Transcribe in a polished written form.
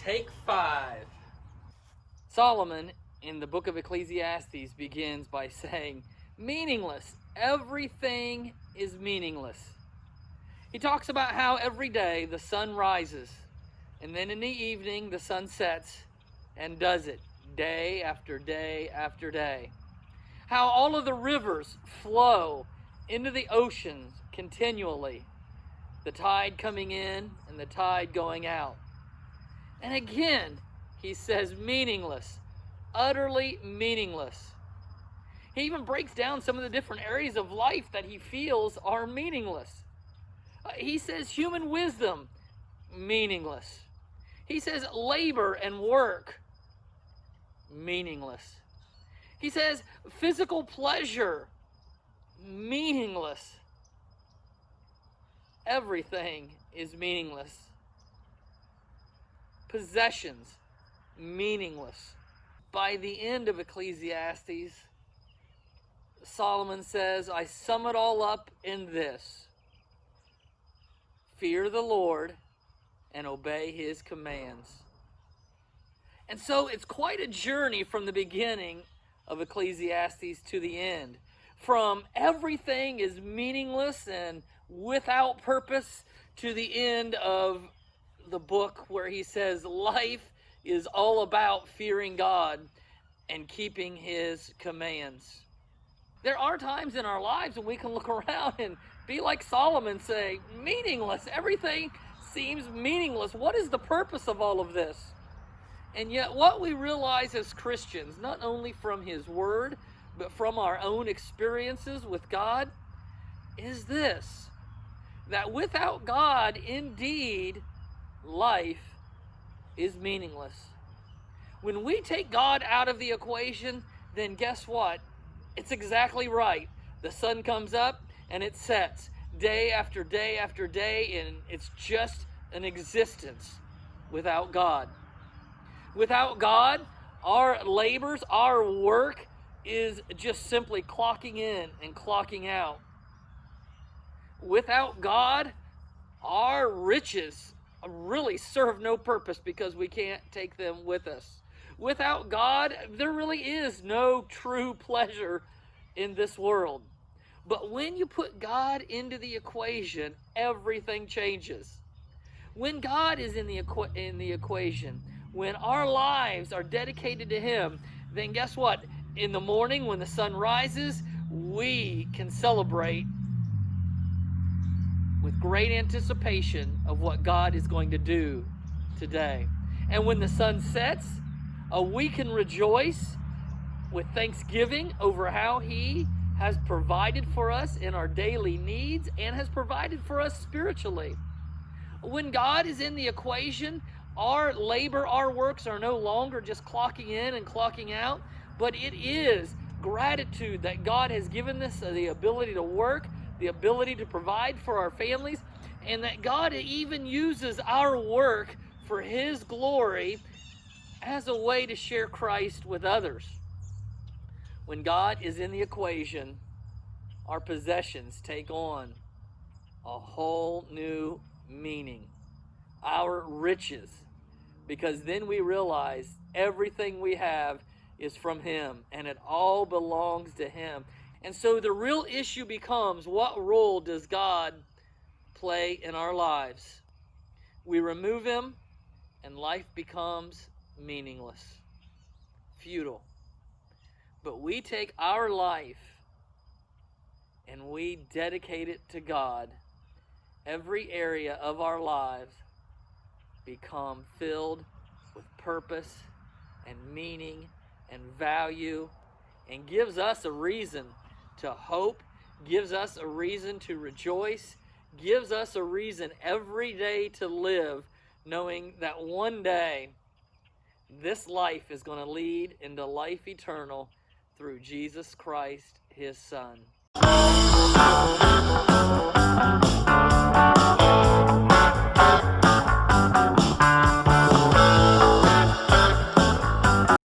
Take 5. Solomon, in the book of Ecclesiastes, begins by saying, meaningless. Everything is meaningless. He talks about how every day the sun rises, and then in the evening the sun sets, and does it day after day after day. How all of the rivers flow into the oceans continually, the tide coming in and the tide going out. And again, he says meaningless, utterly meaningless. He even breaks down some of the different areas of life that he feels are meaningless. He says human wisdom, meaningless. He says labor and work, meaningless. He says physical pleasure, meaningless. Everything is meaningless. Possessions, meaningless. By the end of Ecclesiastes, Solomon says, I sum it all up in this: fear the Lord and obey his commands. And so it's quite a journey from the beginning of Ecclesiastes to the end. From everything is meaningless and without purpose to the end of the book where he says life is all about fearing God and keeping his commands. There are times in our lives when we can look around and be like Solomon, say, meaningless. Everything seems meaningless. What is the purpose of all of this? And yet what we realize as Christians, not only from his word, but from our own experiences with God, is this: that without God, indeed, life is meaningless. When we take God out of the equation, then guess what? It's exactly right. The sun comes up and it sets day after day after day, and it's just an existence without God. Without God, our labors, our work is just simply clocking in and clocking out. Without God, our riches really serve no purpose because we can't take them with us. Without God, there really is no true pleasure in this world. But when you put God into the equation, everything changes. When God is in the equation, when our lives are dedicated to him, then guess what? In the morning when the sun rises, we can celebrate with great anticipation of what God is going to do today. And when the sun sets, we can rejoice with thanksgiving over how he has provided for us in our daily needs and has provided for us spiritually. When God is in the equation, our labor, our works are no longer just clocking in and clocking out, but it is gratitude that God has given us the ability to work, the ability to provide for our families, and that God even uses our work for his glory as a way to share Christ with others. When God is in the equation, our possessions take on a whole new meaning. Our riches, because then we realize everything we have is from him and it all belongs to him. And so the real issue becomes, what role does God play in our lives? We remove him and life becomes meaningless, futile. But we take our life and we dedicate it to God. Every area of our lives become filled with purpose and meaning and value, and gives us a reason to hope, gives us a reason to rejoice, gives us a reason every day to live, knowing that one day this life is going to lead into life eternal through Jesus Christ, his Son.